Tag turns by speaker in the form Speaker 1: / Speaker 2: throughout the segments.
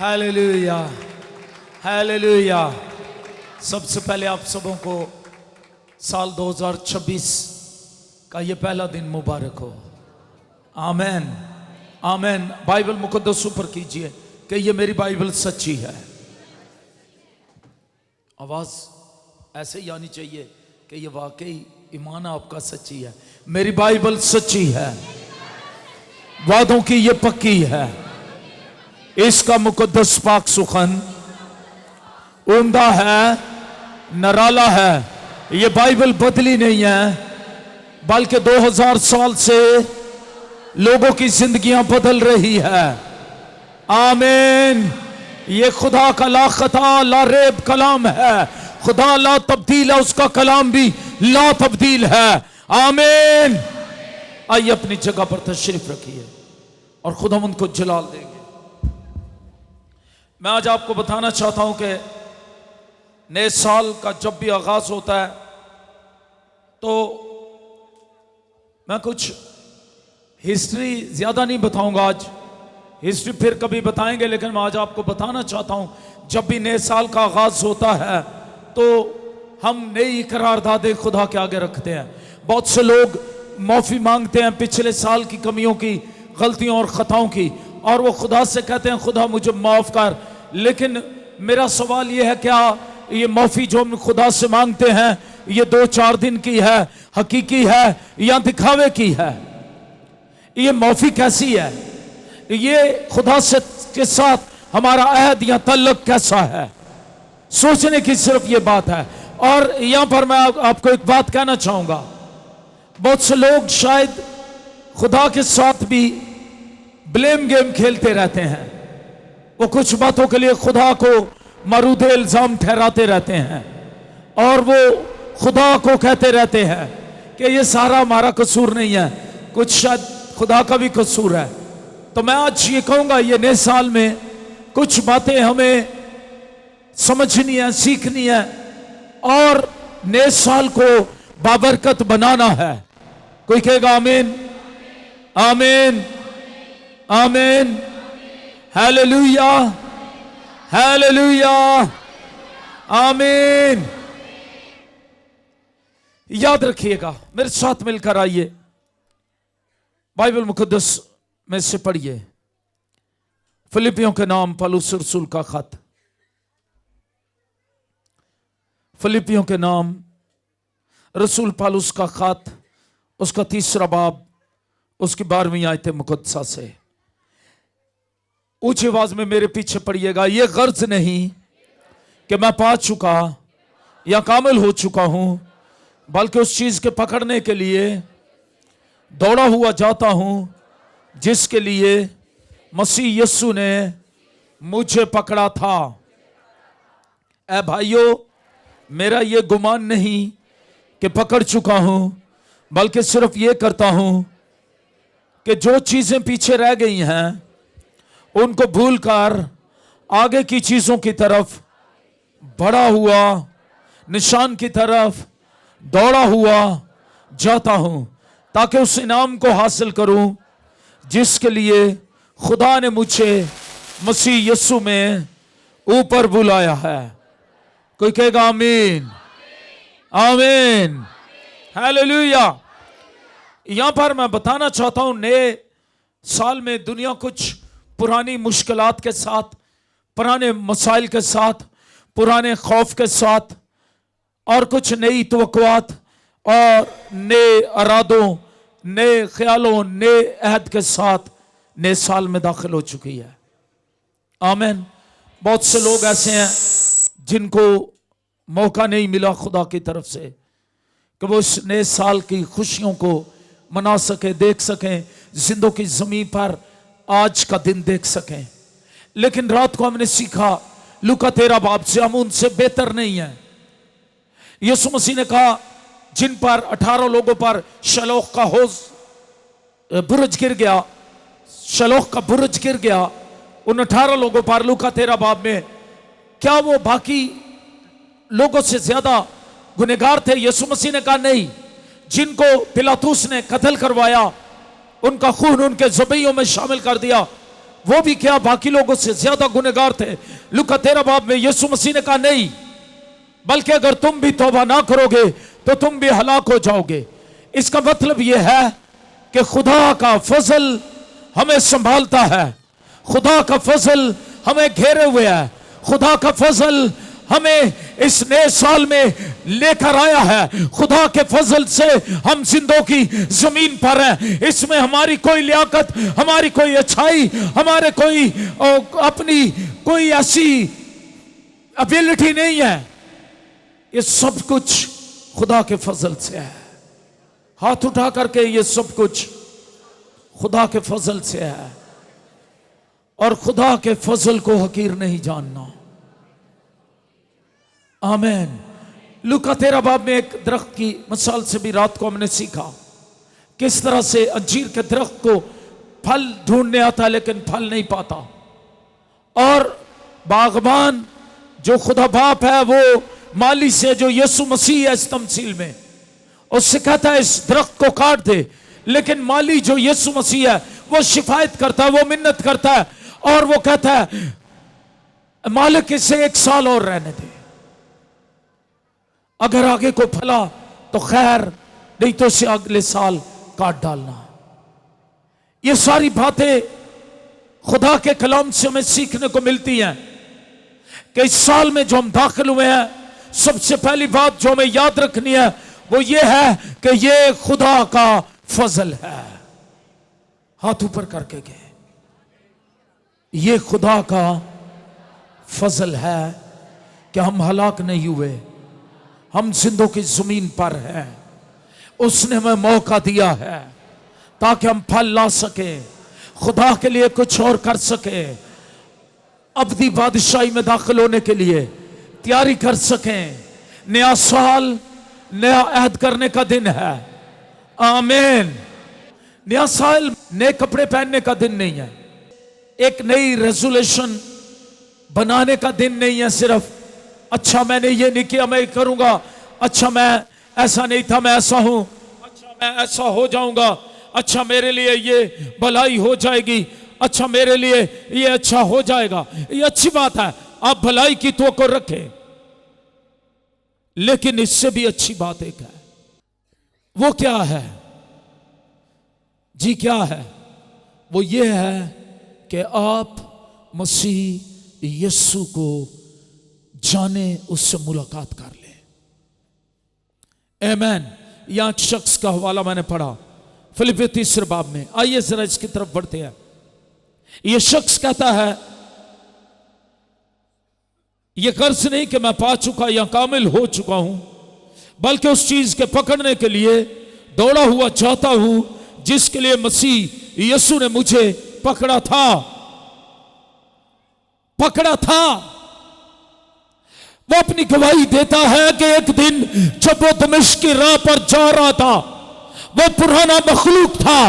Speaker 1: Hallelujah, hallelujah. सबसे पहले आप सबों को साल 2026 का ये पहला दिन मुबारक हो। आमेन, आमेन। बाइबल मुकद्दस ऊपर कीजिए कि ये मेरी बाइबल सच्ची है। आवाज ऐसे ही आनी चाहिए कि ये वाकई ईमान आपका सच्ची है। मेरी बाइबल सच्ची है, वादों की ये पक्की है। इसका मुकद्दस पाक सुखन उम्दा है, नराला है। ये बाइबल बदली नहीं है, बल्कि 2000 साल से लोगों की जिंदगियां बदल रही है। आमीन। ये खुदा का ला खता ला रेब कलाम है। खुदा ला तब्दील है, उसका कलाम भी ला तब्दील है। आमीन। आइए अपनी जगह पर तशरीफ रखिए और खुदा उनको जलाल देंगे। मैं आज आपको बताना चाहता हूं कि नए साल का जब भी आगाज होता है तो मैं कुछ हिस्ट्री ज्यादा नहीं बताऊंगा। आज हिस्ट्री फिर कभी बताएंगे, लेकिन मैं आज आपको बताना चाहता हूं जब भी नए साल का आगाज होता है तो हम नई करारदादें खुदा के आगे रखते हैं। बहुत से लोग माफी मांगते हैं पिछले साल की कमियों की, गलतियों और खताओं की, और वो खुदा से कहते हैं खुदा मुझे माफ कर। लेकिन मेरा सवाल ये है, क्या ये माफी जो हम खुदा से मांगते हैं ये 2-4 दिन की है, हकीकी है या दिखावे की है? ये माफी कैसी है? ये खुदा से के साथ हमारा अहद या तल्लुक कैसा है? सोचने की सिर्फ ये बात है। और यहां पर मैं आपको एक बात कहना चाहूंगा, बहुत से लोग शायद खुदा के साथ भी ब्लेम गेम खेलते रहते हैं। वो कुछ बातों के लिए खुदा को मरूद इल्जाम ठहराते रहते हैं और वो खुदा को कहते रहते हैं कि ये सारा हमारा कसूर नहीं है, कुछ शायद खुदा का भी कसूर है। तो मैं आज ये कहूंगा, ये नए साल में कुछ बातें हमें समझनी है, सीखनी है और नए साल को बाबरकत बनाना है। कोई कहेगा आमीन, आमीन, आमीन। हालेलुया, हालेलुया, आमीन। याद रखिएगा, मेरे साथ मिलकर आइए, बाइबल मुकद्दस में से पढ़िए फिलिपियों के नाम पौलुस रसूल का खत। फिलिपियों के नाम रसूल पौलुस का खत, उसका 3रा बाब, उसकी 12वीं आयत मुकद्दसा से। ऊंची आवाज में मेरे पीछे पढ़िएगा। ये गर्ज नहीं कि मैं पा चुका या कामिल हो चुका हूं, बल्कि उस चीज के पकड़ने के लिए दौड़ा हुआ जाता हूं जिसके लिए मसीह यीशु ने मुझे पकड़ा था। ऐ भाइयों, मेरा ये गुमान नहीं कि पकड़ चुका हूं, बल्कि सिर्फ ये करता हूं कि जो चीजें पीछे रह गई हैं उनको भूलकर आगे की चीजों की तरफ बढ़ा हुआ, निशान की तरफ दौड़ा हुआ जाता हूं, ताकि उस इनाम को हासिल करूं जिसके लिए खुदा ने मुझे मसीह यीशु में ऊपर बुलाया है। कोई कहेगा आमीन, आमीन, हालेलुया। यहां पर मैं बताना चाहता हूं, नए साल में दुनिया कुछ पुरानी मुश्किलात के साथ, पुराने मसाइल के साथ, पुराने खौफ के साथ और कुछ नई तवक्कुआत और नए इरादों, नए ख्यालों, नए अहद के साथ नए साल में दाखिल हो चुकी है। आमीन। बहुत से लोग ऐसे हैं जिनको मौका नहीं मिला खुदा की तरफ से कि वो इस नए साल की खुशियों को मना सके, देख सकें, जिंदों की जमीन पर आज का दिन देख सकें। लेकिन रात को हमने सीखा, लूका 13 बाब से हम उनसे बेहतर नहीं है। यीशु मसीह ने कहा, जिन पर 18 लोगों पर शलोख का बुर्ज गिर गया, शलोख का बुर्ज गिर गया, उन 18 लोगों पर लूका 13 बाब में, क्या वो बाकी लोगों से ज्यादा गुनहगार थे? यीशु मसीह ने कहा नहीं। जिनको पिलातुस ने कत्ल करवाया, उनका खून उनके ज़बीयों में शामिल कर दिया, वो भी क्या बाकी लोगों से ज्यादा गुनहगार थे। लूका 13 बाब में यीशु मसीह ने कहा नहीं, बल्कि अगर तुम भी तौबा ना करोगे तो तुम भी हलाक हो जाओगे। इसका मतलब यह है कि खुदा का फजल हमें संभालता है, खुदा का फजल हमें घेरे हुए है, खुदा का फजल हमें इस नए साल में लेकर आया है। खुदा के फजल से हम जिंदों की जमीन पर हैं। इसमें हमारी कोई लियाकत, हमारी कोई अच्छाई, हमारे कोई अपनी कोई ऐसी एबिलिटी नहीं है। ये सब कुछ खुदा के फजल से है। हाथ उठा करके ये सब कुछ खुदा के फजल से है, और खुदा के फजल को हकीर नहीं जानना। आमीन। लूका 13 बाब में एक दरख्त की मिसाल से भी रात को हमने सीखा किस तरह से अंजीर के दरख्त को फल ढूंढने आता है लेकिन फल नहीं पाता, और बागबान जो खुदा बाप है वो माली से जो यीशु मसीह है इस तमसील में, उससे कहता है इस दरख्त को काट दे, लेकिन माली जो यीशु मसीह है वो शिफायत करता है, वो मिन्नत करता है, और वो कहता है मालिक इसे 1 साल और रहने दे, अगर आगे को फला तो खैर, नहीं तो इसे अगले साल काट डालना। ये सारी बातें खुदा के कलाम से हमें सीखने को मिलती हैं कि इस साल में जो हम दाखिल हुए हैं, सबसे पहली बात जो हमें याद रखनी है वो ये है कि ये खुदा का फजल है। हाथ ऊपर करके गए, ये खुदा का फजल है कि हम हलाक नहीं हुए, हम जिंदों की जमीन पर हैं। उसने हमें मौका दिया है ताकि हम फल ला सके, खुदा के लिए कुछ और कर सके, अब्दी बादशाही में दाखिल होने के लिए तैयारी कर सकें। नया साल नया अहद करने का दिन है। आमीन। नया साल नए कपड़े पहनने का दिन नहीं है, एक नई रेजोल्यूशन बनाने का दिन नहीं है। सिर्फ अच्छा मैंने ये नहीं किया मैं करूंगा, अच्छा मैं ऐसा नहीं था मैं ऐसा हूं, अच्छा मैं ऐसा हो जाऊंगा, अच्छा मेरे लिए ये भलाई हो जाएगी, अच्छा मेरे लिए ये अच्छा हो जाएगा। ये अच्छी बात है, आप भलाई की तवक्को रखें, लेकिन इससे भी अच्छी बात एक है। वो क्या है जी? क्या है वो? ये है कि आप मसीह यीशु को जाने, उससे मुलाकात कर ले। आमीन। यहां एक शख्स का हवाला मैंने पढ़ा फिलिपियों 3 बाब में। आइए जरा इसकी तरफ बढ़ते हैं। यह शख्स कहता है यह कर्ज नहीं कि मैं पा चुका या कामिल हो चुका हूं, बल्कि उस चीज के पकड़ने के लिए दौड़ा हुआ चाहता हूं जिसके लिए मसीह यीशु ने मुझे पकड़ा था। वो अपनी गवाही देता है कि एक दिन जब वो दमिश्क की राह पर जा रहा था, वो पुराना मखलूक था,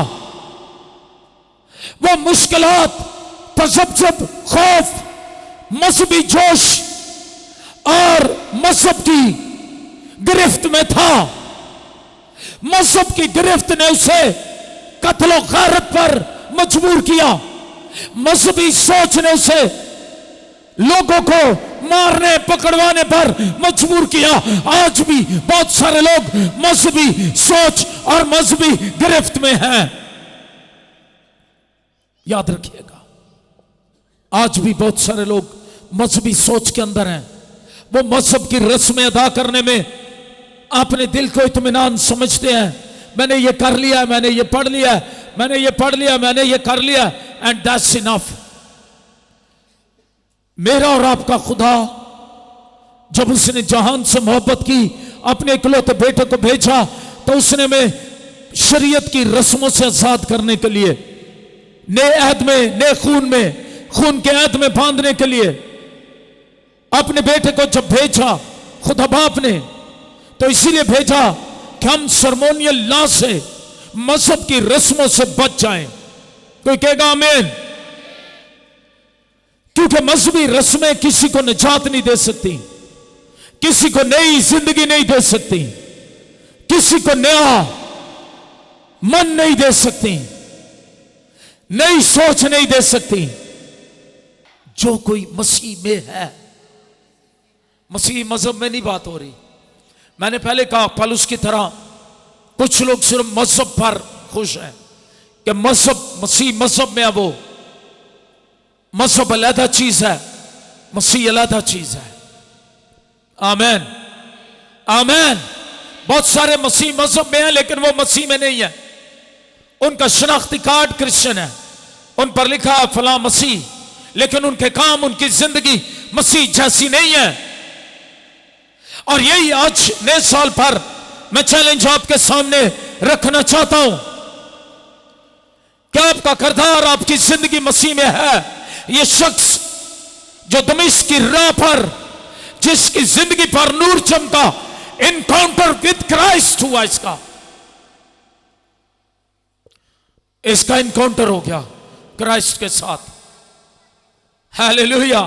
Speaker 1: वो मुश्किलात, तजब्जुब, खौफ, मजहबी जोश और मजहब की गिरफ्त में था। मजहब की गिरफ्त ने उसे कत्ल गारत पर मजबूर किया। मजहबी सोच ने उसे लोगों को मारने पकड़वाने पर मजबूर किया। आज भी बहुत सारे लोग मजहबी सोच और मजहबी गिरफ्त में हैं। याद रखिएगा, आज भी बहुत सारे लोग मजहबी सोच के अंदर हैं। वो मजहब की रस्में अदा करने में अपने दिल को इत्मीनान समझते हैं। मैंने ये कर लिया, मैंने ये पढ़ लिया, मैंने ये पढ़ लिया, मैंने ये कर लिया, एंड दैट्स इनफ। मेरा और आपका खुदा जब उसने जहान से मोहब्बत की, अपने इकलौते बेटे को भेजा, तो उसने में शरीयत की रस्मों से आजाद करने के लिए, नए अहद में, नए खून के अहद में बांधने के लिए अपने बेटे को जब भेजा खुदा बाप ने, तो इसीलिए भेजा कि हम सरमोनियल लॉ से, मजहब की रस्मों से बच जाएं। कोई कहेगा आमीन? क्योंकि मजहबी रस्में किसी को निजात नहीं दे सकती, किसी को नई जिंदगी नहीं दे सकती, किसी को नया मन नहीं दे सकती, नई सोच नहीं दे सकती। जो कोई मसीह में है, मसीह मजहब में नहीं बात हो रही। मैंने पहले कहा पौलुस की तरह कुछ लोग सिर्फ मजहब पर खुश हैं कि मजहब, मसीह मजहब में है, वो मजहब अलग चीज है, मसीह अलग चीज है। आमीन आमीन। बहुत सारे मसीह मजहब में हैं लेकिन वो मसीह में नहीं है। उनका शनाख्ती कार्ड क्रिश्चियन है, उन पर लिखा है फला मसीह, लेकिन उनके काम, उनकी जिंदगी मसीह जैसी नहीं है। और यही आज नए साल पर मैं चैलेंज आपके सामने रखना चाहता हूं। क्या आपका किरदार, आपकी जिंदगी मसीह में है? यह शख्स जो दमिश्क की राह पर, जिसकी जिंदगी पर नूर चमका, इनकाउंटर विद क्राइस्ट हुआ, इसका इनकाउंटर हो गया क्राइस्ट के साथ। हालेलुया।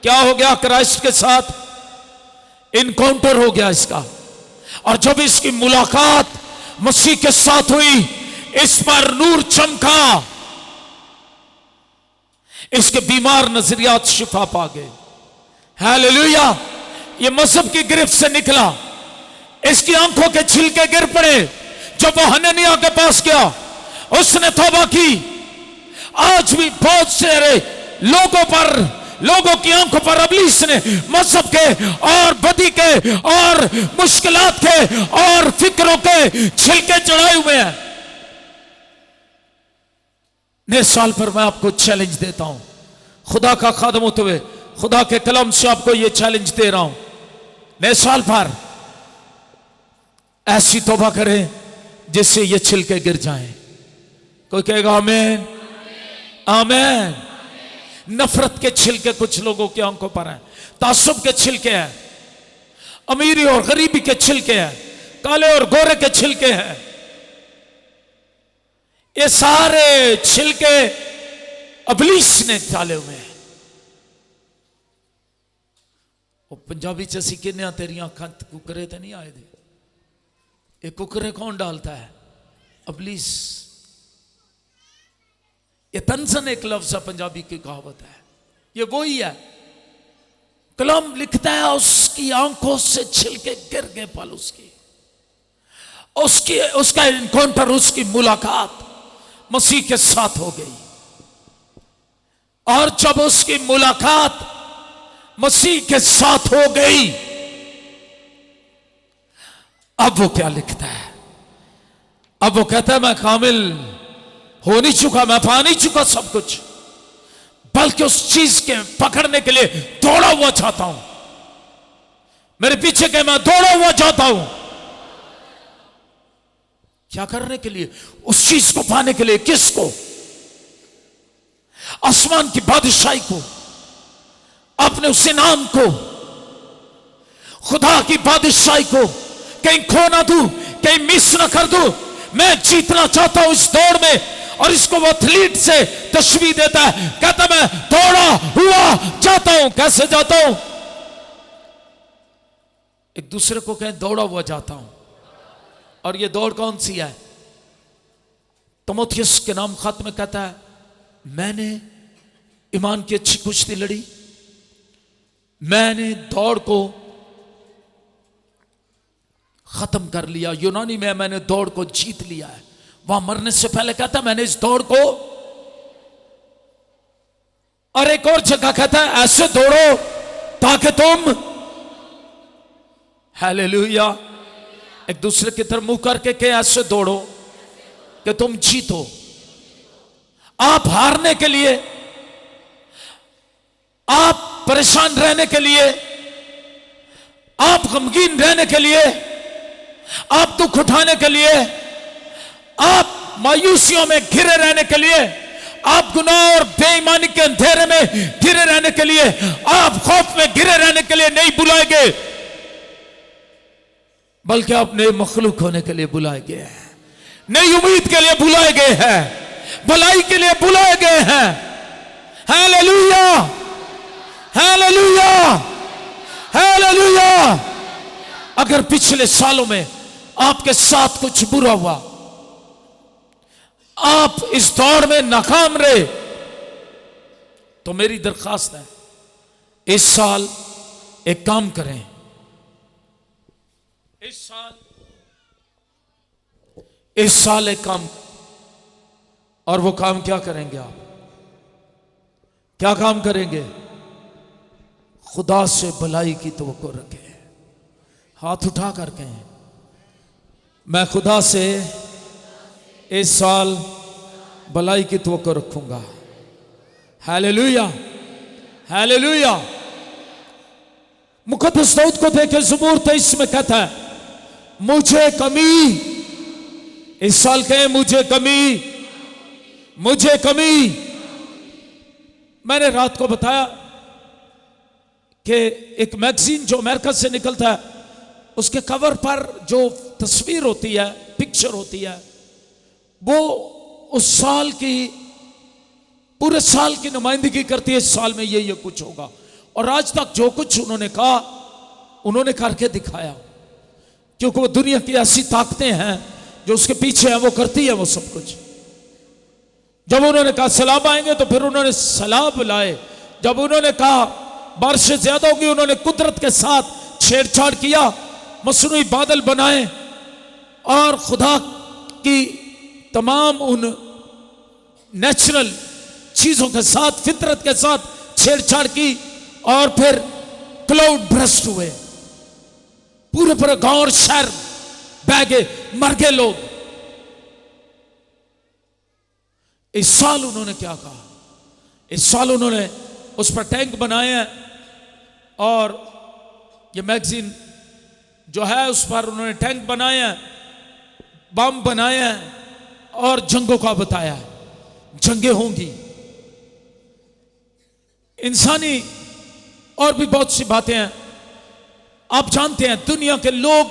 Speaker 1: क्या हो गया? क्राइस्ट के साथ इनकाउंटर हो गया इसका। और जब इसकी मुलाकात मसीह के साथ हुई, इस पर नूर चमका, इसके बीमार नजरियात शिफा पा गए। हालेलुया। ये मजहब की गिरफ्त से निकला, इसकी आंखों के छिलके गिर पड़े। जब वो हननिया के पास गया, उसने तौबा की। आज भी बहुत सारे लोगों पर, लोगों की आंखों पर इब्लीस ने मजहब के और बदी के और मुश्किलात के और फिक्रों के छिलके चढ़ाए हुए हैं। नए साल पर मैं आपको चैलेंज देता हूं, खुदा का खादम होते हुए खुदा के कलम से आपको यह चैलेंज दे रहा हूं। नए साल पर ऐसी तौबा करें जिससे ये छिलके गिर जाएं। कोई कहेगा आमीन आमीन। नफरत के छिलके कुछ लोगों की आंखों पर हैं, तासुब के छिलके हैं, अमीरी और गरीबी के छिलके हैं, काले और गोरे के छिलके हैं। ये सारे छिलके इब्लीस ने डाले हुए हैं। वो पंजाबी च असीं कहने तेरियां अखां कुकरे ते नहीं आए दे। ये कुकरे कौन डालता है? इब्लीस। ये तंजन एक लफ्ज है, पंजाबी की कहावत है, ये वही है। कलम लिखता है उसकी आंखों से छिलके गिर गए पौलुस की। उसका इनकाउंटर, उसकी मुलाकात मसीह के साथ हो गई। और जब उसकी मुलाकात मसीह के साथ हो गई, अब वो क्या लिखता है? अब वो कहता है मैं कामिल हो नहीं चुका, मैं पा नहीं चुका सब कुछ, बल्कि उस चीज के पकड़ने के लिए दौड़ा हुआ चाहता हूं। मेरे पीछे के मैं दौड़ा हुआ चाहता हूं। क्या करने के लिए? उस चीज को पाने के लिए। किसको? आसमान की बादशाही को, अपने उस इनाम को, खुदा की बादशाही को कहीं खो ना दूं, कहीं मिस ना कर दूं। मैं जीतना चाहता हूं इस दौड़ में। और इसको वो एथलीट से तशबीह देता है, कहता मैं दौड़ा हुआ जाता हूं। कैसे जाता हूं? एक दूसरे को कहें दौड़ा हुआ जाता हूं। और ये दौड़ कौन सी है? तीमुथियुस के नाम खत में कहता है मैंने ईमान की अच्छी कुश्ती लड़ी, मैंने दौड़ को खत्म कर लिया। यूनानी में मैंने दौड़ को जीत लिया है। वहां मरने से पहले कहता मैंने इस दौड़ को। और एक और जगह कहता है ऐसे दौड़ो ताकि तुम, हालेलुया, एक दूसरे की तरफ मुंह करके के ऐसे दौड़ो कि तुम जीतो। आप हारने के लिए, आप परेशान रहने के लिए, आप गमगीन रहने के लिए, आप दुख उठाने के लिए, आप मायूसियों में घिरे रहने के लिए, आप गुनाह और बेईमानी के अंधेरे में घिरे रहने के लिए, आप खौफ में घिरे रहने के लिए नहीं बुलाए गए, बल्कि आप नए मखलूक होने के लिए बुलाए गए हैं, नई उम्मीद के लिए बुलाए गए हैं, भलाई के लिए बुलाए गए हैं। Hallelujah hallelujah hallelujah. अगर पिछले सालों में आपके साथ कुछ बुरा हुआ, आप इस दौड़ में नाकाम रहे, तो मेरी दरखास्त है, इस साल एक काम करें, इस साल एक काम। और वो काम क्या करेंगे आप? क्या काम करेंगे? खुदा से भलाई की तवक्को रखें। हाथ उठा कर कहें, मैं खुदा से इस साल भलाई की तवक्को रखूंगा। Hallelujah, hallelujah. मुकद्दस दाऊद को देखे ज़बूर 23 में कहता है, मुझे कमी, इस साल कहें मुझे कमी, मुझे कमी। मैंने रात को बताया कि एक मैगजीन जो अमेरिका से निकलता है, उसके कवर पर जो तस्वीर होती है, पिक्चर होती है, वो उस साल की, पूरे साल की नुमाइंदगी करती है। इस साल में ये कुछ होगा। और आज तक जो कुछ उन्होंने कहा, उन्होंने करके दिखाया, क्योंकि वो दुनिया की ऐसी ताकतें हैं जो उसके पीछे है, वो करती है वो सब कुछ। जब उन्होंने कहा सैलाब आएंगे, तो फिर उन्होंने सैलाब लाए। जब उन्होंने कहा बारिशें ज्यादा होगी, उन्होंने कुदरत के साथ छेड़छाड़ किया, मसनूई बादल बनाए और खुदा की तमाम उन नेचुरल चीजों के साथ, फितरत के साथ छेड़छाड़ की, और फिर क्लाउड ब्रस्ट हुए, पूरे पूरे गांव और शहर बह गए, मर गए लोग। इस साल उन्होंने क्या कहा? इस साल उन्होंने उस पर टैंक बनाए हैं, और ये मैगजीन जो है उस पर उन्होंने टैंक बनाए हैं, बम बनाए हैं, और जंगों का बताया है, जंगें होंगी। इंसानी और भी बहुत सी बातें हैं। आप जानते हैं दुनिया के लोग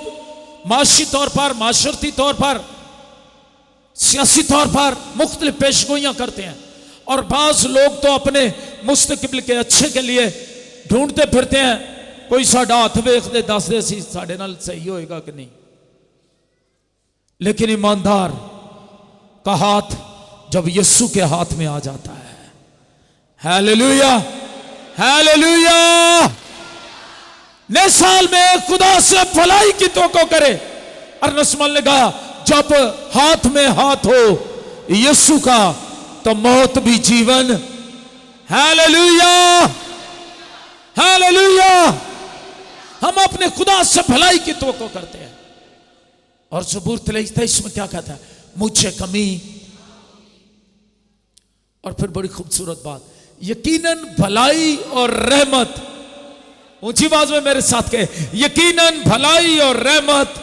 Speaker 1: माशी तौर पर, माशरती तौर पर, सियासी तौर पर मुख्तलिफ पेशगोइयां करते हैं, और बाज लोग तो अपने मुस्तकबिल के अच्छे के लिए ढूंढते फिरते हैं, कोई साडा हाथ वेख दे, दस दे सी साडे नाल सही होएगा कि नहीं। लेकिन ईमानदार का हाथ जब यीशु के हाथ में आ जाता है, हालेलुया, हालेलुया। नए साल में खुदा से भलाई की तवक्को करे। और नस्मल ने कहा, जब हाथ में हाथ हो यीशु का, तो मौत भी जीवन। Hallelujah, hallelujah. हम अपने खुदा से भलाई की तवक्को करते हैं। और ज़बूर 23 में क्या कहता है? मुझे कमी। और फिर बड़ी खूबसूरत बात, यकीनन भलाई और रहमत, ऊंची आवाज में मेरे साथ कहे, यकीनन भलाई और रहमत,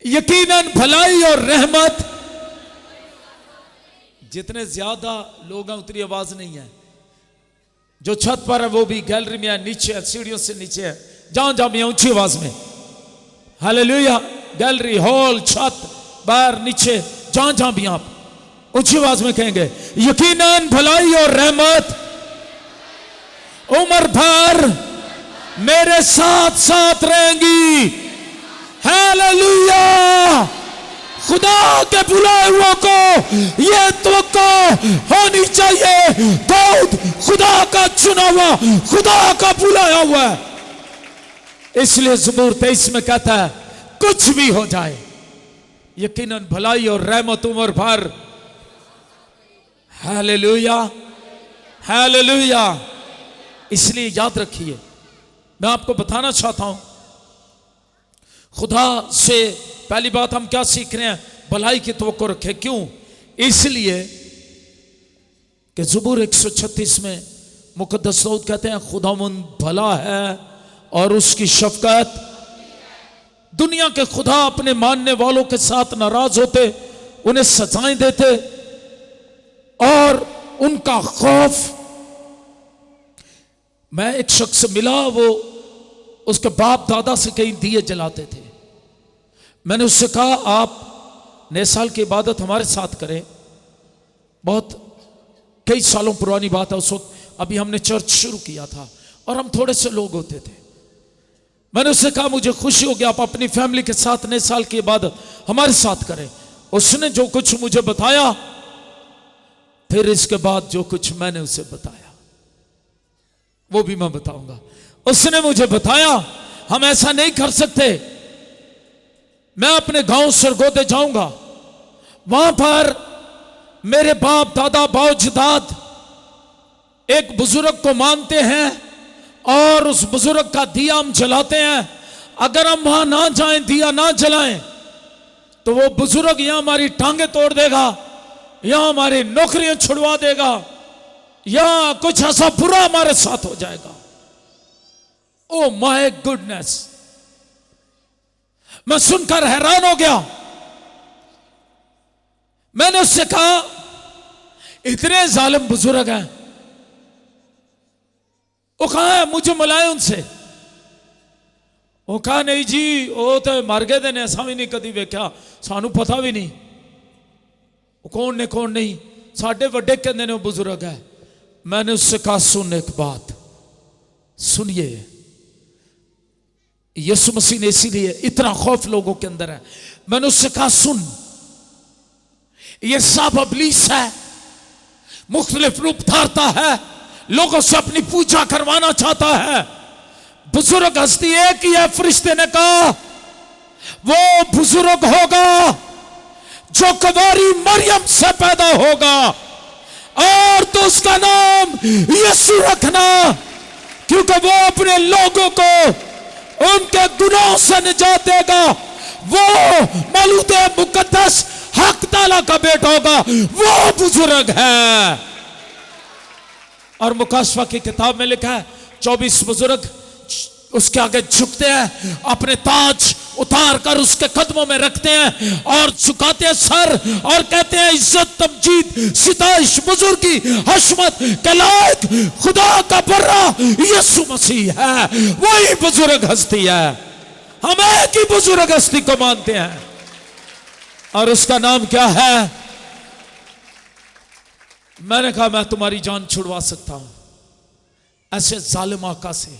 Speaker 1: यकीनन भलाई और रहमत। जितने ज्यादा लोग हैं उतनी आवाज नहीं है। जो छत पर है वो भी गैलरी में है, नीचे है, सीढ़ियों से नीचे है, जहां जहां भी ऊंची आवाज में हालेलुया। गैलरी, हॉल, छत, बाहर, नीचे, जहां जहां भी आप ऊंची आवाज में कहेंगे, यकीनन भलाई और रहमत उम्र भर मेरे साथ साथ रहेंगी। हालेलुया। खुदा के बुलाए हुओं को यह तवक्को होनी चाहिए, दाऊद खुदा का चुना हुआ, खुदा का बुलाया हुआ है। इसलिए ज़बूर 23 में कहता है, कुछ भी हो जाए, यकीनन भलाई और रहमत उम्र भर। Hallelujah, hallelujah. इसलिए याद रखिए, मैं आपको बताना चाहता हूं, खुदा से पहली बात हम क्या सीख रहे हैं? भलाई की तवक्को रखें। क्यों? इसलिए कि ज़बूर 136 में मुकद्दस दाऊद कहते हैं, खुदावंद भला है और उसकी शफकत। दुनिया के खुदा अपने मानने वालों के साथ नाराज होते, उन्हें सजाएं देते, और उनका खौफ। मैं एक शख्स से मिला, वो उसके बाप दादा से कई दिए जलाते थे। मैंने उससे कहा, आप नए साल की इबादत हमारे साथ करें। बहुत कई सालों पुरानी बात है, उस वक्त अभी हमने चर्च शुरू किया था और हम थोड़े से लोग होते थे। मैंने उससे कहा, मुझे खुशी होगी आप अपनी फैमिली के साथ नए साल की इबादत हमारे साथ करें। उसने जो कुछ मुझे बताया, फिर इसके बाद जो कुछ मैंने उसे बताया वो भी मैं बताऊंगा। उसने मुझे बताया हम ऐसा नहीं कर सकते, मैं अपने गांव सरगोदे जाऊंगा, वहां पर मेरे बाप दादा बाऊजदाद एक बुजुर्ग को मानते हैं और उस बुजुर्ग का दिया हम जलाते हैं। अगर हम वहां ना जाएं, दिया ना जलाएं, तो वो बुजुर्ग यहां हमारी टांगे तोड़ देगा, यहां हमारी नौकरियां छुड़वा देगा, या कुछ ऐसा बुरा हमारे साथ हो जाएगा। ओ माय गुडनेस, मैं सुनकर हैरान हो गया। मैंने उससे कहा इतने जालिम बुजुर्ग हैं, वो कहा है मुझे मिलाए उनसे। वो कहा नहीं जी वो तो मर गए ने, असा भी नहीं कभी वेख्या, सानू पता भी नहीं वो कौन ने कौन नहीं, साडे वड्डे कहते ने बुजुर्ग है। मैंने उससे कहा सुन एक बात सुनिए, यीशु मसीह ने इसीलिए इतना खौफ लोगों के अंदर है। मैंने उससे कहा सुन, ये सब इब्लीस है, मुख्तलिफ रूप धारता है, लोगों से अपनी पूजा करवाना चाहता है। बुजुर्ग हस्ती एक ही है। फरिश्ते ने कहा वो बुजुर्ग होगा जो कुंवारी मरियम से पैदा होगा, और तो उसका नाम यीशु रखना, क्योंकि वो अपने लोगों को उनके गुनाहों से निजात देगा। वो मौलूद मुकद्दस हक ताला का बेटा होगा, वो बुजुर्ग है। और मुकाशवा की किताब में लिखा है 24 बुजुर्ग उसके आगे झुकते हैं, अपने ताज उतार कर उसके कदमों में रखते हैं और झुकाते हैं सर और कहते हैं इज्जत तमजीद सिताइश बुजुर्गी हशमत के लायक खुदा का बर्रा यीशु मसीह है, वही बुजुर्ग हस्ती है। हम एक ही बुजुर्ग हस्ती को मानते हैं और उसका नाम क्या है? मैंने कहा मैं तुम्हारी जान छुड़वा सकता हूं ऐसे जालिम आका से।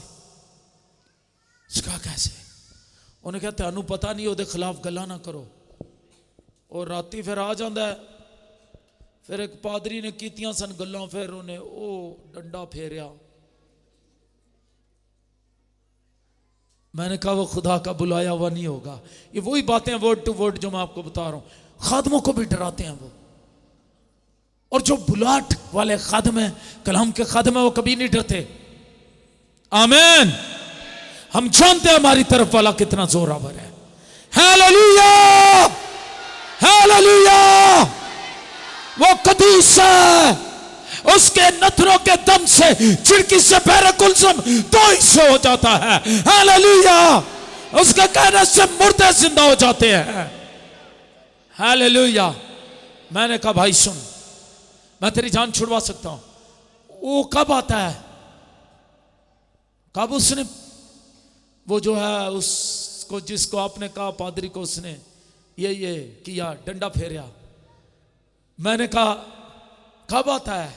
Speaker 1: उसका कैसे? उन्हें कहा तेनू पता नहीं ਉਹਦੇ खिलाफ गल्लां ना करो। और राती फिर आ जाता है, फिर एक पादरी ने कीतियां सन गल्लां, फिर उन्हें वो डंडा फेरिया। मैंने कहा वो खुदा का बुलाया हुआ नहीं होगा। ये वही बातें वर्ड टू वर्ड जो मैं आपको बता रहा हूं, खादमों को भी डराते हैं वो। और जो बुलाट वाले खादम है, कलाम के खादम है, वो कभी नहीं डरते। आमीन। हम जानते हैं हमारी तरफ वाला कितना जोरावर है। Hallelujah, hallelujah. वो कदीस है, उसके नथनों के दम से चिड़की से पैर कुलसम 200 हो जाता है। हालेलुया। उसके कहने से मुर्दे जिंदा हो जाते हैं। हालेलुया। मैंने कहा भाई सुन, मैं तेरी जान छुड़वा सकता हूं। वो कब आता है? कब उसने वो जो है उसको जिसको आपने कहा पादरी को उसने ये किया, डंडा फेरिया। मैंने कहा कब आता है?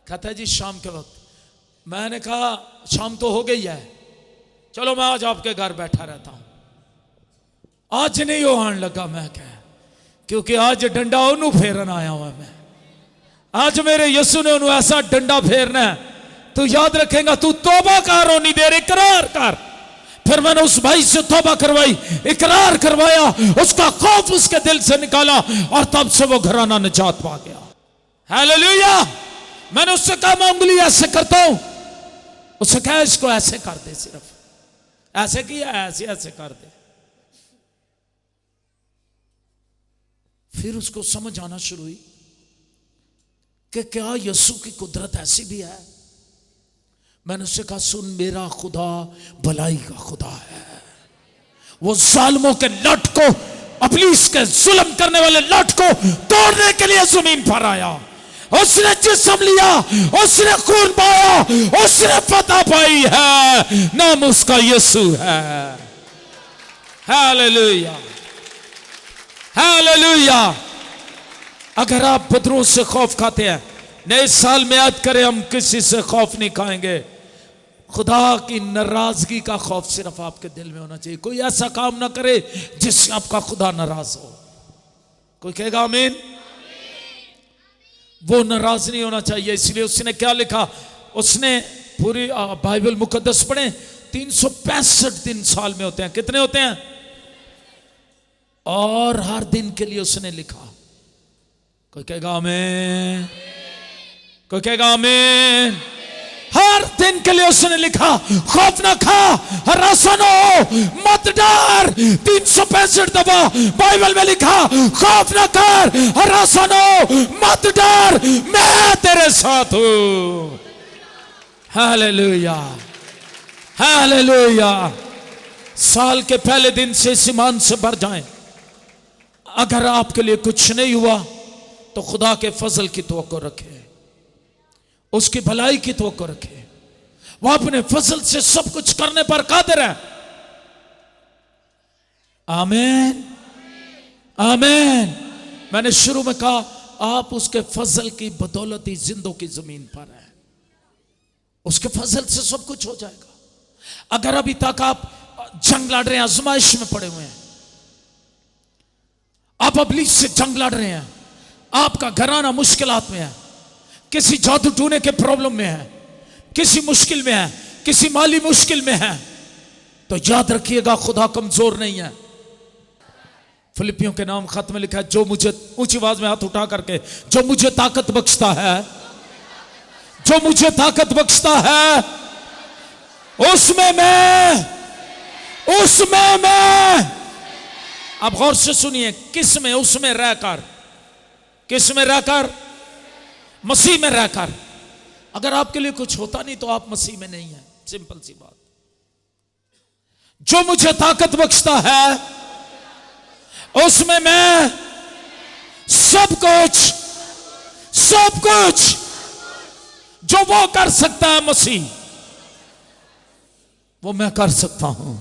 Speaker 1: कहता है जी शाम के वक्त। मैंने कहा शाम तो हो गई है, चलो मैं आज आपके घर बैठा रहता हूं। आज नहीं वो आने लगा। मैं कह क्योंकि आज डंडा ओनू फेरन आया हुआ मैं। आज मेरे यीशु ने उन्हें ऐसा डंडा फेरना है, तू याद रखेगा। तू तौबा कर, नहीं दे रही, इकरार कर। फिर मैंने उस भाई से तौबा करवाई, इकरार करवाया, उसका खौफ उसके दिल से निकाला और तब से वो घराना निजात पा गया। हालेलुया। मैंने उससे कहा मैं उंगली ऐसे करता हूं, उससे कहा इसको ऐसे कर दे, सिर्फ ऐसे किया, ऐसे ऐसे कर दे। फिर उसको समझ आना शुरू हुई कि क्या यीशु की कुदरत ऐसी भी है। मैंने उससे कहा सुन, मेरा खुदा भलाई का खुदा है। वो जालिमों के लट को, इब्लीस के जुल्म करने वाले लट को तोड़ने के लिए जमीन पर आया। उसने जिस्म लिया, उसने खून पाया, उसने फतह पाई है, नाम उसका यीशु है। Hallelujah, hallelujah. अगर आप बदरों से खौफ खाते हैं, नए साल में याद करें हम किसी से खौफ नहीं खाएंगे। खुदा की नाराजगी का खौफ सिर्फ आपके दिल में होना चाहिए। कोई ऐसा काम ना करे जिससे आपका खुदा नाराज हो। कोई कहेगा आमीन? वो नाराज नहीं होना चाहिए। इसलिए उसने क्या लिखा, उसने पूरी बाइबल मुकद्दस पढ़े, 365 दिन साल में होते हैं। कितने होते हैं? और हर दिन के लिए उसने लिखा। कोई कहेगा आमीन, कोई कहेगा आमीन। हर दिन के लिए उसने लिखा, खौफ ना खा, हरासा ना हो, मत डर। 365 दफा बाइबल में लिखा, खौफ ना कर, हरासा ना हो, मत डर, मैं तेरे साथ हूं। Hallelujah, hallelujah. साल के पहले दिन से ईमान से भर जाएं। अगर आपके लिए कुछ नहीं हुआ तो खुदा के फजल की तवक्को रखें, उसकी भलाई की तवक्को रखें। वो अपने फजल से सब कुछ करने पर कादिर है। आमीन, आमीन। मैंने शुरू में कहा, आप उसके फजल की बदौलत ही जिंदों की जमीन पर है। उसके फजल से सब कुछ हो जाएगा। अगर अभी तक आप जंग लड़ रहे हैं, आजमाइश में पड़े हुए हैं, आप इब्लीस से जंग लड़ रहे हैं, आपका घराना मुश्किलात में है, किसी जादू टूने के प्रॉब्लम में है, किसी मुश्किल में है, किसी माली मुश्किल में है, तो याद रखिएगा खुदा कमजोर नहीं है। फिलिपियों के नाम खत में लिखा है, जो मुझे, ऊंची आवाज में हाथ उठा करके, जो मुझे ताकत बख्शता है, जो मुझे ताकत बख्शता है, उसमें मैं। अब गौर से सुनिए, किस में? उसमें रहकर। किस में रहकर? मसीह में रहकर। अगर आपके लिए कुछ होता नहीं तो आप मसीह में नहीं है। सिंपल सी बात। जो मुझे ताकत बख्शता है, उसमें मैं सब कुछ जो वो कर सकता है मसीह, वो मैं कर सकता हूं।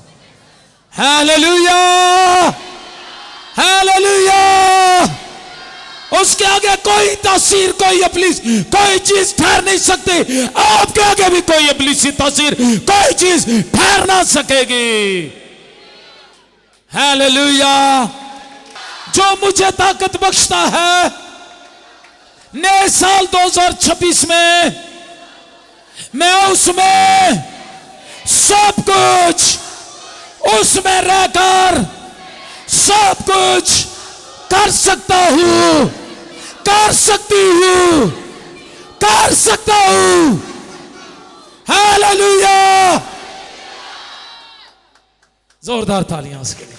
Speaker 1: Hallelujah, hallelujah. उसके आगे कोई तासीर, कोई इब्लीस, कोई चीज ठहर नहीं सकती। आपके आगे भी कोई इब्लीसी तासीर, कोई चीज ठहर ना सकेगी। हालेलुया। जो मुझे ताकत बख्शता है, नए साल 2026 में मैं उसमें सब कुछ, उसमें रहकर सब कुछ कर सकता हूं, कर सकती हूं, कर सकता हूं। हालेलुया। जोरदार तालियां उसके लिए।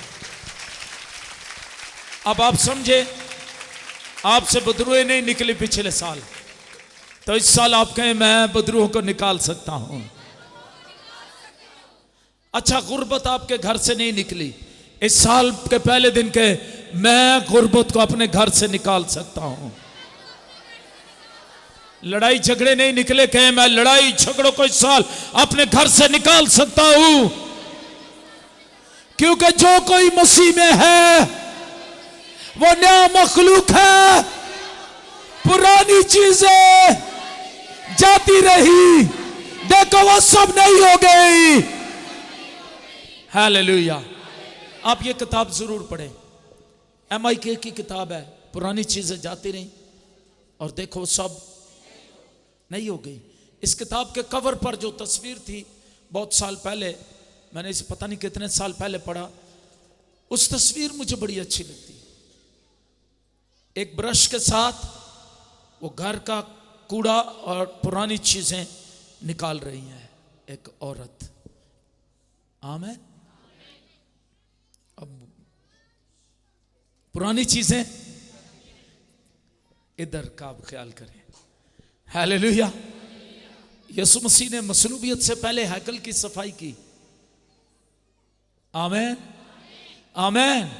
Speaker 1: अब आप समझे, आपसे बदरूहें नहीं निकली पिछले साल, तो इस साल आप कहें मैं बदरूहों को निकाल सकता हूं। अच्छा, गुर्बत आपके घर से नहीं निकली, इस साल के पहले दिन के मैं गुर्बत को अपने घर से निकाल सकता हूं। लड़ाई झगड़े नहीं निकले, कहे मैं लड़ाई झगड़ों को इस साल अपने घर से निकाल सकता हूं। क्योंकि जो कोई मसीह में है वो नया मखलूक है। पुरानी चीजें जाती रही, देखो वो सब नहीं हो गई। हालेलुया। आप ये किताब जरूर पढ़ें, MIK की किताब है। पुरानी चीजें जाती रही और देखो सब नहीं हो गई। इस किताब के कवर पर जो तस्वीर थी, बहुत साल पहले, मैंने इसे पता नहीं कितने साल पहले पढ़ा, उस तस्वीर मुझे बड़ी अच्छी लगती। एक ब्रश के साथ वो घर का कूड़ा और पुरानी चीजें निकाल रही है एक औरत। आमीन। अब पुरानी चीजें इधर का आप ख्याल करें। हालेलुया। यीशु मसीह ने मसलूबियत से पहले हैकल की सफाई की। आमीन, आमीन।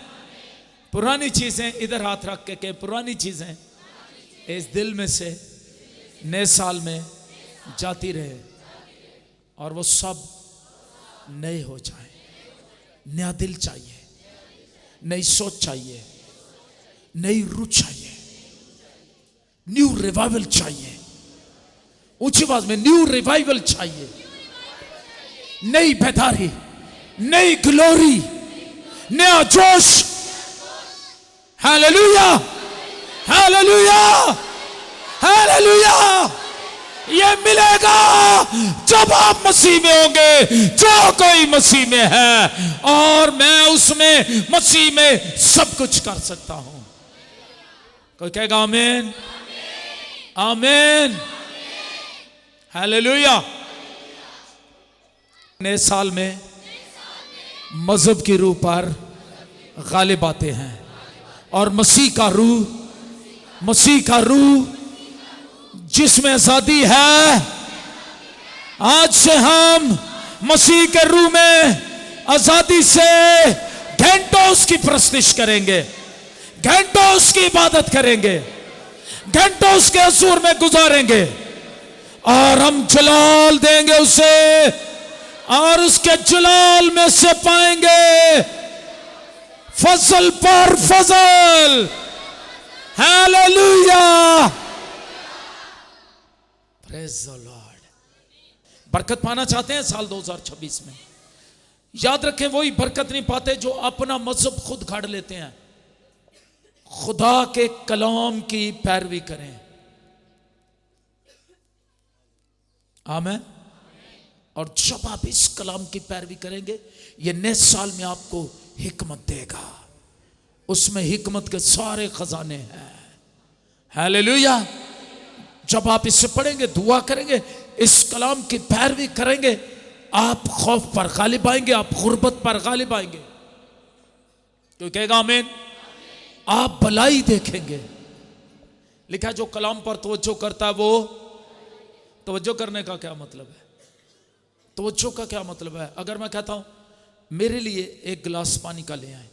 Speaker 1: पुरानी चीजें इधर हाथ रख के कहे, पुरानी चीजें इस दिल में से नए साल में जाती रहे और वो सब नए हो जाए। नया दिल चाहिए, नई सोच चाहिए, नई रूह चाहिए, न्यू रिवाइवल चाहिए। ऊंची आवाज में न्यू रिवाइवल चाहिए, नई बेदारी, नई ग्लोरी, नया जोश। Hallelujah, hallelujah, hallelujah. ये मिलेगा जब आप मसीह में होंगे। जो कोई मसीह में है और मैं उसमें, मसीह में सब कुछ कर सकता हूं। कोई कहेगा आमीन, आमीन, हालेलुया। नए साल में मजहब की रूह पर गालिब आते हैं और मसीह का रूह जिसमें आजादी है, आज से हम मसीह के रूह में आजादी से घंटों उसकी प्रस्तुति करेंगे, घंटों उसकी इबादत करेंगे, घंटों उसके हुजूर में गुजारेंगे और हम जलाल देंगे उसे और उसके जलाल में से पाएंगे फजल पर फजल। Hallelujah, praise the Lord. बरकत पाना चाहते हैं साल 2026 में? याद रखें, वही बरकत नहीं पाते जो अपना मजहब खुद गाड़ लेते हैं। खुदा के कलाम की पैरवी करें। आमीन। और जब आप इस कलाम की पैरवी करेंगे, ये नए साल में आपको हिकमत देगा। उसमें हिकमत के सारे खजाने हैं। हालेलुया। जब आप इससे पढ़ेंगे, दुआ करेंगे, इस कलाम की पैरवी करेंगे, आप खौफ पर गालिब आएंगे, आप गुर्बत पर गालिब आएंगे। तो कहेगा आमीन। आप भलाई देखेंगे। लिखा है जो कलाम पर तवज्जो करता है, वो तवज्जो करने का क्या मतलब है? तवज्जो का क्या मतलब है? अगर मैं कहता हूं मेरे लिए एक गिलास पानी का ले आए,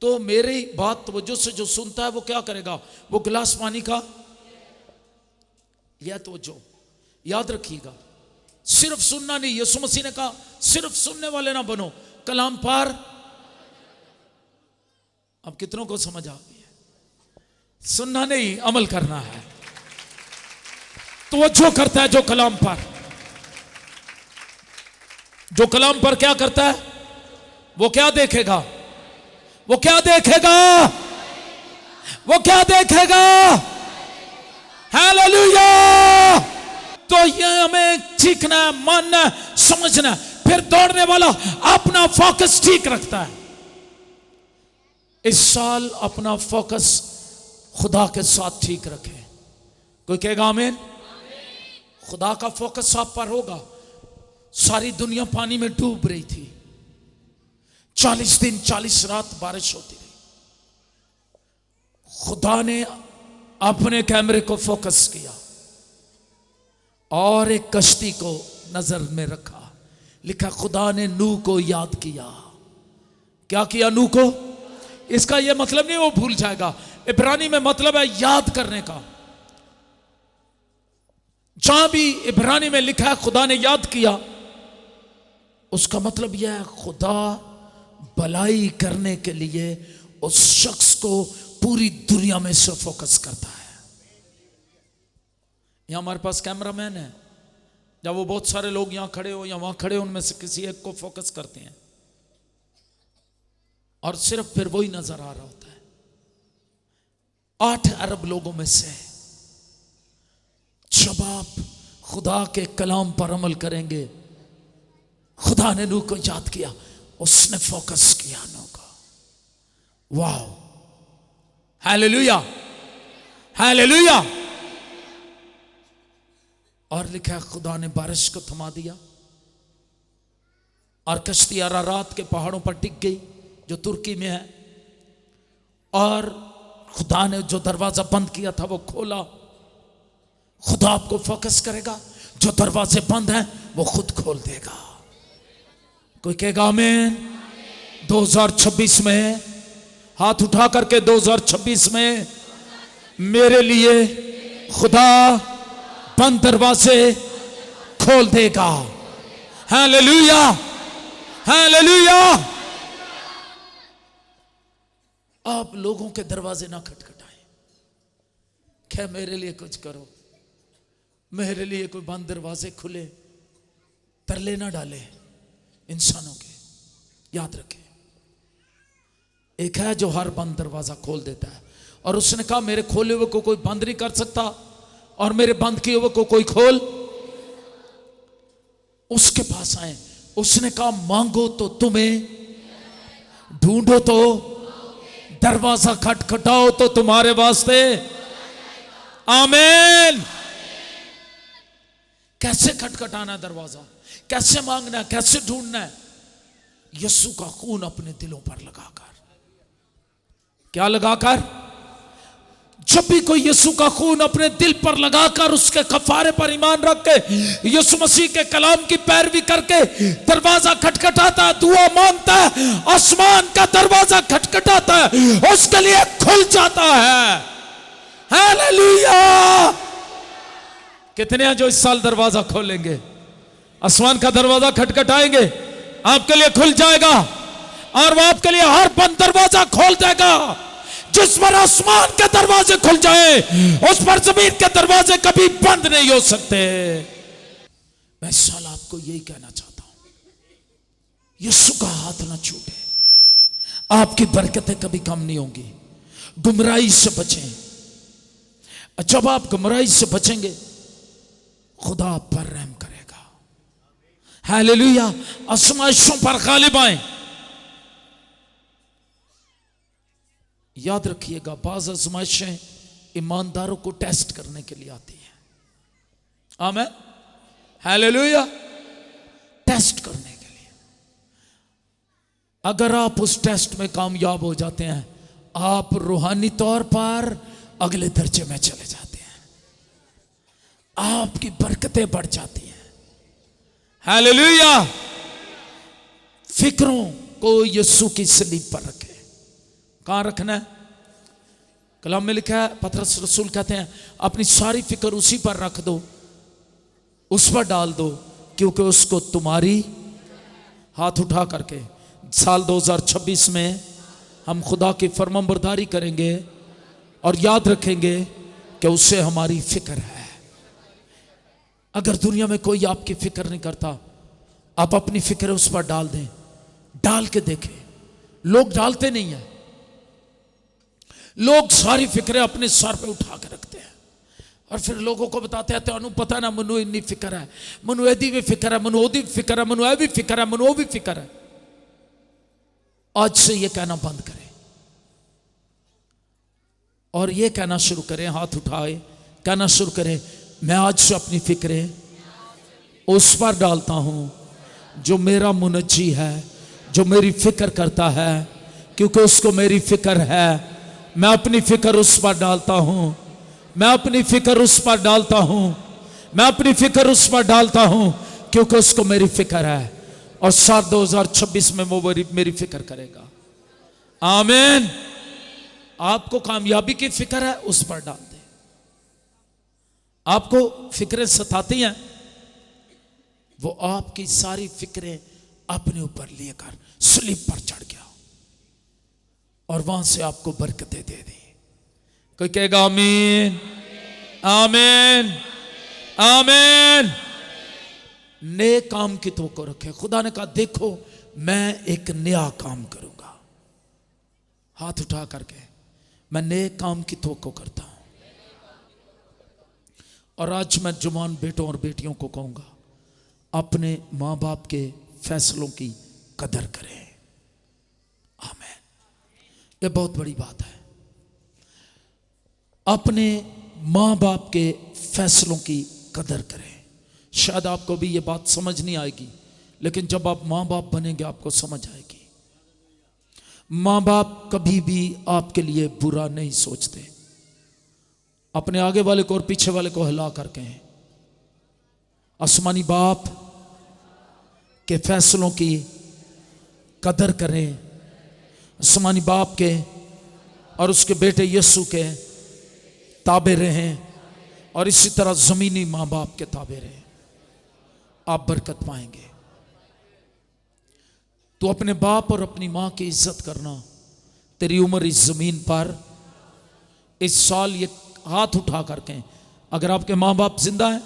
Speaker 1: तो मेरी बात तवज्जो से जो सुनता है वो क्या करेगा? वो गिलास पानी का लिया। तवज्जो याद रखिएगा, सिर्फ सुनना नहीं। यीशु मसीह ने कहा सिर्फ सुनने वाले ना बनो, कलाम पर। अब कितनों को समझ आ गई है? सुनना नहीं, अमल करना है। तवज्जो करता है जो कलाम पर। जो कलाम पर क्या करता है? वो क्या देखेगा? वो क्या देखेगा? वो क्या देखेगा? हालेलुया। तो ये हमें सीखना, मानना, समझना। फिर दौड़ने वाला अपना फोकस ठीक रखता है। इस साल अपना फोकस खुदा के साथ ठीक रखें। कोई कहेगा आमीन। खुदा का फोकस आप पर होगा। सारी दुनिया पानी में डूब रही थी, 40 दिन 40 रात बारिश होती रही। खुदा ने अपने कैमरे को फोकस किया और एक कश्ती को नजर में रखा। लिखा खुदा ने नूह को याद किया। क्या किया नूह को? इसका यह मतलब नहीं वो भूल जाएगा। इब्रानी में मतलब है याद करने का। जहां भी इब्रानी में लिखा है खुदा ने याद किया, उसका मतलब यह है खुदा भलाई करने के लिए उस शख्स को पूरी दुनिया में से फोकस करता है। यहां हमारे पास कैमरामैन है, जब वो बहुत सारे लोग यहां खड़े हो या वहां खड़े हो, उनमें से किसी एक को फोकस करते हैं और सिर्फ फिर वही नजर आ रहा होता है। 8 अरब लोगों में से जब आप खुदा के कलाम पर अमल करेंगे, खुदा ने नूह को याद किया, उसने फोकस किया नूह को। वाह, हालेलुया, हालेलुया। और लिखा है खुदा ने बारिश को थमा दिया और कश्ती अरारात के पहाड़ों पर टिक गई, जो तुर्की में है। और खुदा ने जो दरवाजा बंद किया था वो खोला। खुदा आपको फोकस करेगा, जो दरवाजे बंद हैं वो खुद खोल देगा। कोई कहेगा आमीन। 2026 में हाथ उठा करके 2026 में मेरे लिए खुदा बंद दरवाजे खोल देगा। Hallelujah, hallelujah. आप लोगों के दरवाजे ना खटखटाएं। क्या मेरे लिए कुछ करो, मेरे लिए कोई बंद दरवाजे खुले, तरले ना डाले इंसानों के। याद रखें, एक है जो हर बंद दरवाजा खोल देता है। और उसने कहा मेरे खोले हुए को कोई बंद नहीं कर सकता, और मेरे बंद किए हुए को कोई खोल। उसके पास आए, उसने कहा मांगो तो तुम्हें, ढूंढो तो, दरवाजा खटखटाओ तो तुम्हारे वास्ते। आमीन। कैसे खटखटाना दरवाजा, कैसे मांगना है, कैसे ढूंढना है? यीशु का खून अपने दिलों पर लगाकर। क्या लगाकर? जब भी कोई यीशु का खून अपने दिल पर लगाकर उसके कफारे पर ईमान रख के यीशु मसीह के कलाम की पैरवी करके दरवाजा खटखटाता है, दुआ मांगता है, आसमान का दरवाजा खटखटाता है, उसके लिए खुल जाता है। हालेलुया। कितने हैं जो इस साल दरवाजा खोलेंगे, आसमान का दरवाजा खटखटाएंगे, आपके लिए खुल जाएगा और वो आपके लिए हर बंद दरवाजा खोल देगा। जिस पर आसमान के दरवाजे खुल जाए उस पर जमीन के दरवाजे कभी बंद नहीं हो सकते। मैं इस साल आपको यही कहना चाहता हूं, यीशु का हाथ ना छूटे, आपकी बरकतें कभी कम नहीं होंगी। गुमराही से बचें। जब आप गुमराही से बचेंगे खुदा आप पर रहम करेगा। हालेलुया। आजमाइशों पर गालिब आए। याद रखिएगा, बाज़ आज़माइशें ईमानदारों को टेस्ट करने के लिए आती हैं। आमीन। हालेलुया। टेस्ट करने के लिए। अगर आप उस टेस्ट में कामयाब हो जाते हैं, आप रूहानी तौर पर अगले दर्जे में चले जाते हैं, आपकी बरकतें बढ़ जाती हैं। हालेलुया। फिक्रों को यीशु की सलीब पर रखें। कहां रखना है? कलाम में लिखा है, पतरस रसूल कहते हैं अपनी सारी फिक्र उसी पर रख दो, उस पर डाल दो, क्योंकि उसको तुम्हारी। हाथ उठा करके साल 2026 में हम खुदा की फरमाबरदारी करेंगे और याद रखेंगे कि उससे हमारी फिक्र है। अगर दुनिया में कोई आपकी फिक्र नहीं करता, आप अपनी फिक्र उस पर डाल दें, डाल के देखें। लोग डालते नहीं है, लोग सारी फिक्रें अपने सर पे उठा के रखते हैं और फिर लोगों को बताते हैं तो पता ना मनु इन्नी फिक्र है, मनु एदी भी फिक्र है, मनु ओदी फिक्र है, मनु ए भी फिक्र है, मनु ओ भी फिक्र है। आज से ये कहना बंद करें और ये कहना शुरू करें, हाथ उठाए कहना शुरू करें, मैं आज से अपनी फिक्रें उस पर डालता हूं जो मेरा मुनज्जी है, जो मेरी फिक्र करता है, क्योंकि उसको मेरी फिक्र है। मैं अपनी फिक्र उस पर डालता हूं, मैं अपनी फिक्र उस पर डालता हूं, मैं अपनी फिक्र उस पर डालता हूं, क्योंकि उसको मेरी फिक्र है और साल 2026 में वो मेरी फिक्र करेगा। आमीन। आपको कामयाबी की फिक्र है, उस पर डाल दे। आपको फिक्रें सताती हैं, वो आपकी सारी फिक्रें अपने ऊपर लेकर स्लीप पर चढ़ गया और वहां से आपको बरकतें दे दी। कोई कहेगा आमीन, आमीन, आमीन। नए काम की तवक्को रखे। खुदा ने कहा देखो मैं एक नया काम करूंगा। हाथ उठा करके मैं नए काम की तवक्को करता हूं। और आज मैं जवान बेटों और बेटियों को कहूंगा, अपने मां बाप के फैसलों की कदर करें। आमीन। ये बहुत बड़ी बात है। अपने मां बाप के फैसलों की कदर करें। शायद आपको भी ये बात समझ नहीं आएगी, लेकिन जब आप मां बाप बनेंगे आपको समझ आएगी। मां बाप कभी भी आपके लिए बुरा नहीं सोचते। अपने आगे वाले को और पीछे वाले को हिला करके हैं, आसमानी बाप के फैसलों की कदर करें। आसमानी बाप के और उसके बेटे यीशु के ताबे रहें और इसी तरह जमीनी मां बाप के ताबे रहें। आप बरकत पाएंगे। तो अपने बाप और अपनी मां की इज्जत करना। तेरी उम्र इस जमीन पर इस साल ये हाथ उठा करके, अगर आपके मां बाप जिंदा हैं,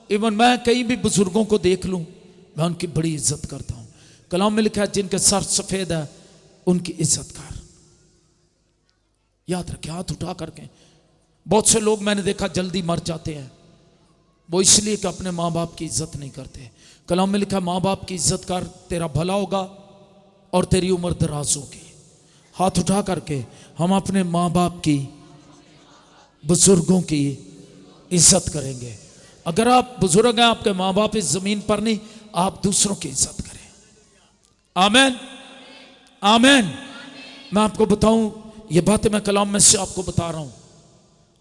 Speaker 1: इवन मैं कई भी बुजुर्गों को देख लूं, मैं उनकी बड़ी इज्जत करता हूं। कलाम में लिखा है जिनके सर सफेद है उनकी इज्जत कर। याद रखें, हाथ उठा करके बहुत से लोग मैंने देखा जल्दी मर जाते हैं, वो इसलिए कि अपने माँ बाप की इज्जत नहीं करते। कलाम में लिखा, माँ बाप की इज्जत कर, तेरा भला होगा और तेरी उम्र दराज होगी। हाथ उठा करके हम अपने माँ बाप की, बुजुर्गों की इज्जत करेंगे। अगर आप बुजुर्ग हैं, आपके माँ बाप इस जमीन पर नहीं, आप दूसरों की इज्जत करें। आमीन, आमीन। मैं आपको बताऊं, ये बातें मैं कलाम में से आपको बता रहा हूं,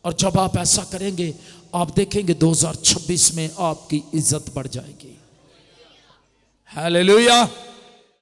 Speaker 1: और जब आप ऐसा करेंगे आप देखेंगे 2026 में आपकी इज्जत बढ़ जाएगी। हालेलुया।